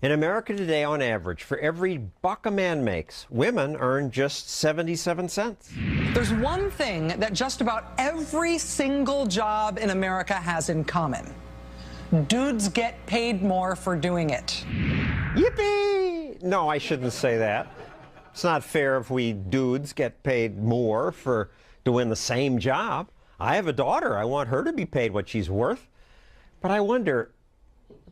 In America today, on average, for every buck a man makes, women earn just 77 cents. There's one thing that just about every single job in America has in common. Dudes get paid more for doing it. Yippee! No, I shouldn't say that. It's not fair if we dudes get paid more for doing the same job. I have a daughter. I want her to be paid what she's worth. But I wonder,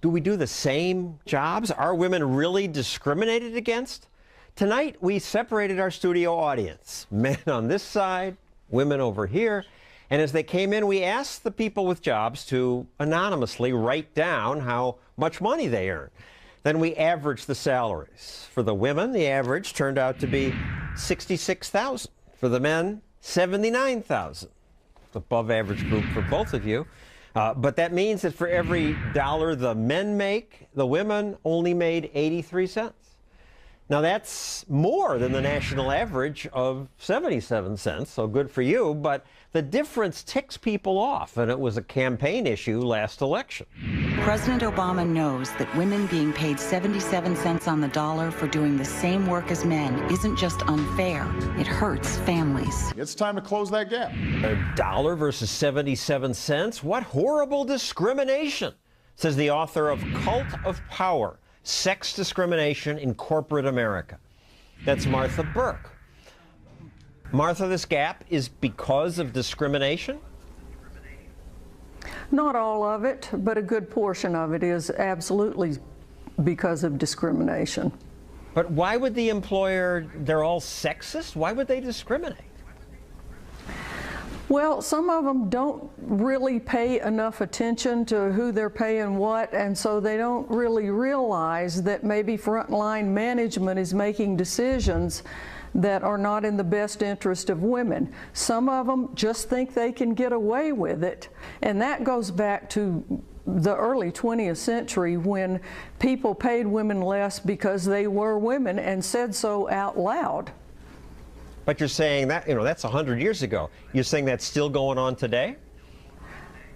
do we do the same jobs? Are women really discriminated against? Tonight, we separated our studio audience. Men on this side, women over here. And as they came in, we asked the people with jobs to anonymously write down how much money they earn. Then we averaged the salaries. For the women, the average turned out to be $66,000. For the men, $79,000. Above average group for both of you. But that means that for every dollar the men make, the women only made 83 cents. Now that's more than the national average of 77 cents, so good for you, but the difference ticks people off, and it was a campaign issue last election. President Obama knows that women being paid 77 cents on the dollar for doing the same work as men isn't just unfair, it hurts families. It's time to close that gap. $1 versus 77 cents? What horrible discrimination, says the author of Cult of Power, Sex Discrimination in Corporate America. That's Martha Burke. Martha, this gap is because of discrimination? Not all of it, but a good portion of it is absolutely because of discrimination. But why would the employer, they're all sexist? Why would they discriminate? Well, some of them don't really pay enough attention to who they're paying what, and so they don't really realize that maybe frontline management is making decisions that are not in the best interest of women. Some of them just think they can get away with it, and that goes back to the early 20th century when people paid women less because they were women and said so out loud. But you're saying that, that's 100 years ago. You're saying that's still going on today?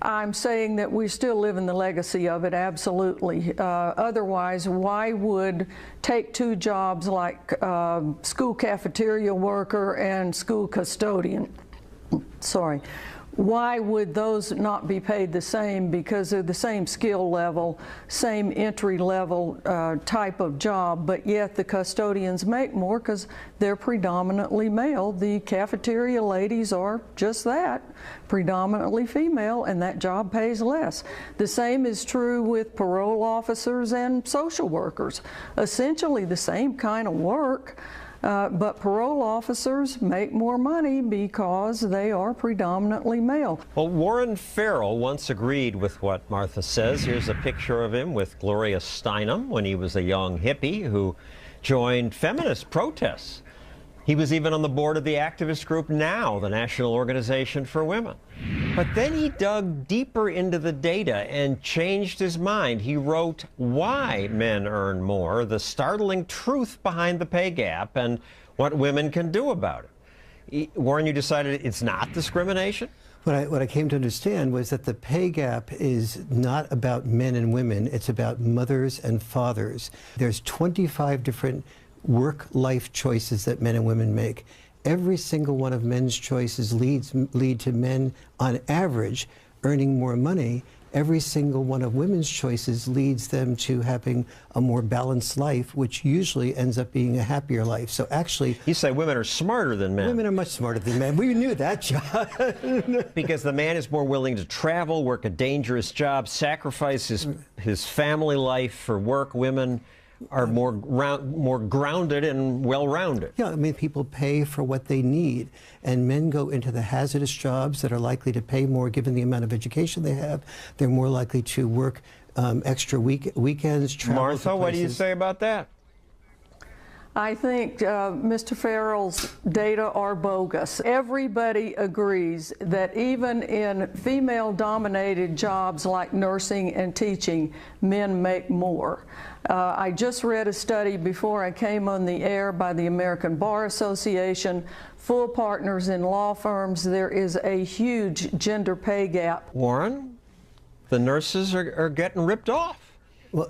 I'm saying that we still live in the legacy of it, absolutely. Otherwise, why would take two jobs like school cafeteria worker and school custodian, why would those not be paid the same? Because they're the same skill level, same entry level type of job, but yet the custodians make more because they're predominantly male. The cafeteria ladies are just that, predominantly female, and that job pays less. The same is true with parole officers and social workers. Essentially the same kind of work. But parole officers make more money because they are predominantly male. Well, Warren Farrell once agreed with what Martha says. Here's a picture of him with Gloria Steinem when he was a young hippie who joined feminist protests. He was even on the board of the activist group NOW, the National Organization for Women. But then he dug deeper into the data and changed his mind. He wrote Why Men Earn More, the startling truth behind the pay gap, and what women can do about it. Warren, you decided it's not discrimination? What I came to understand was that the pay gap is not about men and women, it's about mothers and fathers. There's 25 different work-life choices that men and women make. Every single one of men's choices lead to men, on average, earning more money. Every single one of women's choices leads them to having a more balanced life, which usually ends up being a happier life. So actually... You say women are smarter than men. Women are much smarter than men. We knew that, John. Because the man is more willing to travel, work a dangerous job, sacrifice his family life for work. Women are more grounded and well-rounded. Yeah, I mean, people pay for what they need, and men go into the hazardous jobs that are likely to pay more given the amount of education they have. They're more likely to work extra weekends, travel. Martha, what do you say about that? I think Mr. Farrell's data are bogus. Everybody agrees that even in female-dominated jobs like nursing and teaching, men make more. I just read a study before I came on the air by the American Bar Association. Full partners in law firms, there is a huge gender pay gap. Warren, the nurses are getting ripped off. Well,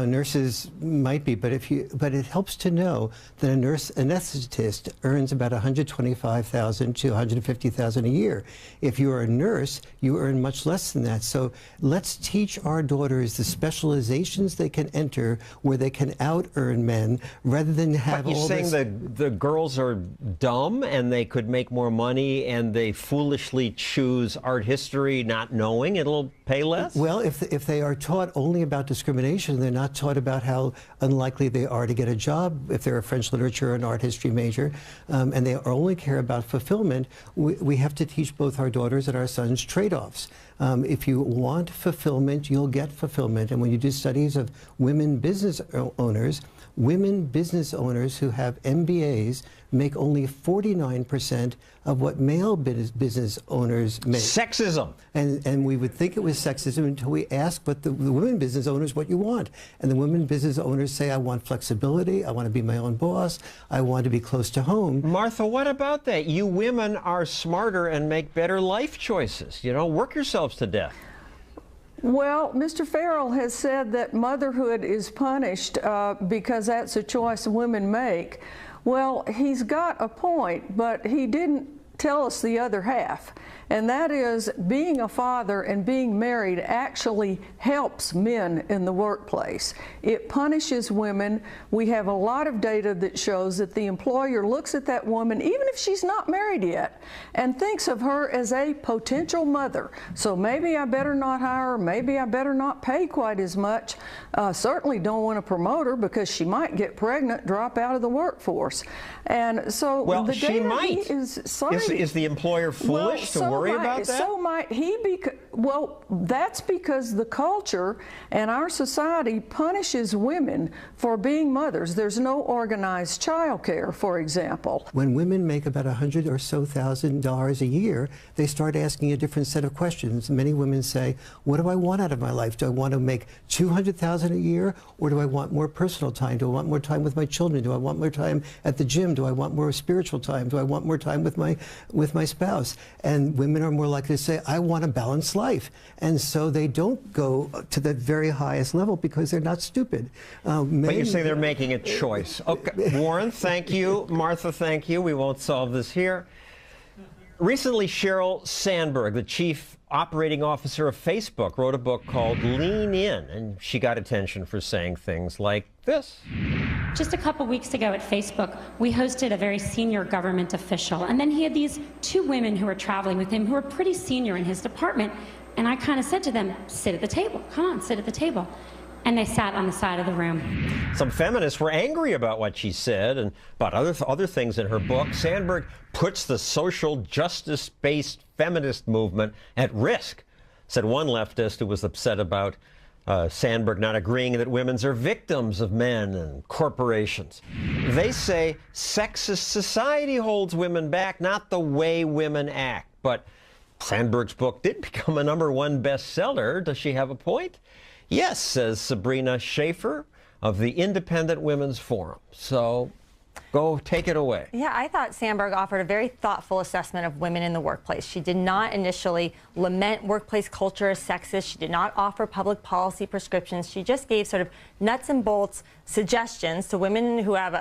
nurses might be, but it helps to know that a anesthetist earns about $125,000 to $150,000 a year. If you're a nurse, you earn much less than that. So let's teach our daughters the specializations they can enter, where they can out-earn men, rather than have all this. But you're saying the girls are dumb and they could make more money, and they foolishly choose art history, not knowing it'll pay less? Well, if they are taught only about discrimination, they're not taught about how unlikely they are to get a job if they're a French literature or an art history major, and they only care about fulfillment. We have to teach both our daughters and our sons trade-offs. If you want fulfillment, you'll get fulfillment. And when you do studies of women business owners who have MBAs make only 49% of what male business owners make. Sexism. And we would think it was sexism until we ask but the women business owners what you want. And the women business owners say, I want flexibility, I want to be my own boss, I want to be close to home. Martha, what about that? You women are smarter and make better life choices. You know, work yourselves to death. Well, Mr. Farrell has said that motherhood is punished because that's a choice women make. Well, he's got a point, but he didn't tell us the other half. And that is, being a father and being married actually helps men in the workplace. It punishes women. We have a lot of data that shows that the employer looks at that woman, even if she's not married yet, and thinks of her as a potential mother. So maybe I better not hire her, maybe I better not pay quite as much. Certainly don't want to promote her because she might get pregnant, drop out of the workforce. And so well, the she data might. Is the employer foolish to worry about that? So might he be. Well, that's because the culture and our society punishes women for being mothers. There's no organized child care, for example. When women make about $100,000 or so a year, they start asking a different set of questions. Many women say, what do I want out of my life? Do I want to make $200,000 a year, or do I want more personal time? Do I want more time with my children? Do I want more time at the gym? Do I want more spiritual time? Do I want more time with my spouse? And women are more likely to say, I want a balanced life. And so they don't go to the very highest level because they're not stupid. But you say they're making a choice. Okay, Warren, thank you. Martha, thank you. We won't solve this here. Recently, Sheryl Sandberg, the chief operating officer of Facebook, wrote a book called Lean In, and she got attention for saying things like this. Just a couple weeks ago at Facebook, we hosted a very senior government official, and then he had these two women who were traveling with him who were pretty senior in his department, and I kind of said to them, sit at the table, come on, sit at the table. And they sat on the side of the room. Some feminists were angry about what she said and about other things in her book. Sandberg puts the social justice-based feminist movement at risk, said one leftist who was upset about Sandberg not agreeing that women are victims of men and corporations. They say sexist society holds women back, not the way women act. But Sandberg's book did become a #1 bestseller. Does she have a point? Yes, says Sabrina Schaefer of the Independent Women's Forum. So go take it away. Yeah, I thought Sandberg offered a very thoughtful assessment of women in the workplace. She did not initially lament workplace culture as sexist. She did not offer public policy prescriptions. She just gave sort of nuts and bolts suggestions to women who have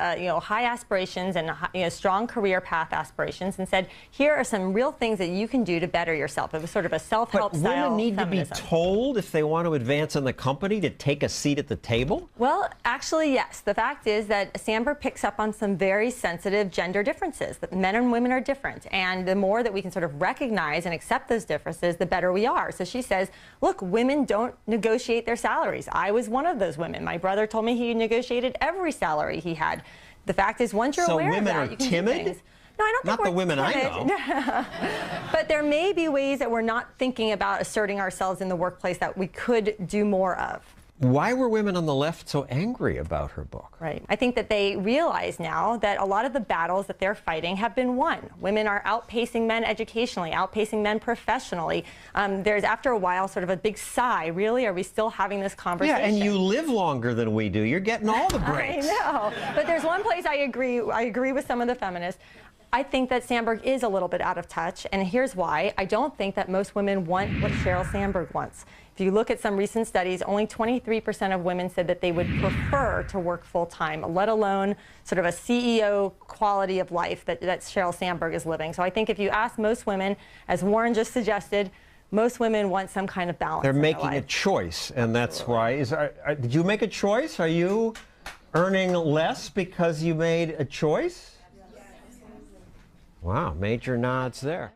high aspirations and strong career path aspirations, and said, here are some real things that you can do to better yourself. It was sort of a self-help style women need feminism. to be told, if they want to advance in the company, to take a seat at the table? Well, actually, yes. The fact is that Sandberg picks up on some very sensitive gender differences, that men and women are different. And the more that we can sort of recognize and accept those differences, the better we are. So she says, look, women don't negotiate their salaries. I was one of those women. My brother told me he negotiated every salary he had. The fact is, once you're aware of that, you can do things. So women are timid? No, I don't think not the women timid. I know. But there may be ways that we're not thinking about asserting ourselves in the workplace that we could do more of. Why were women on the left so angry about her book? Right. I think that they realize now that a lot of the battles that they're fighting have been won. Women are outpacing men educationally, outpacing men professionally. There's, after a while, sort of a big sigh. Really, are we still having this conversation? Yeah, and you live longer than we do. You're getting all the breaks. I know. But there's one place I agree with some of the feminists. I think that Sandberg is a little bit out of touch, and here's why. I don't think that most women want what Sheryl Sandberg wants. If you look at some recent studies, only 23% of women said that they would prefer to work full-time, let alone sort of a CEO quality of life that Sheryl Sandberg is living. So I think if you ask most women, as Warren just suggested, most women want some kind of balance. They're making a choice, and that's why. Did you make a choice? Are you earning less because you made a choice? Wow, major nods there.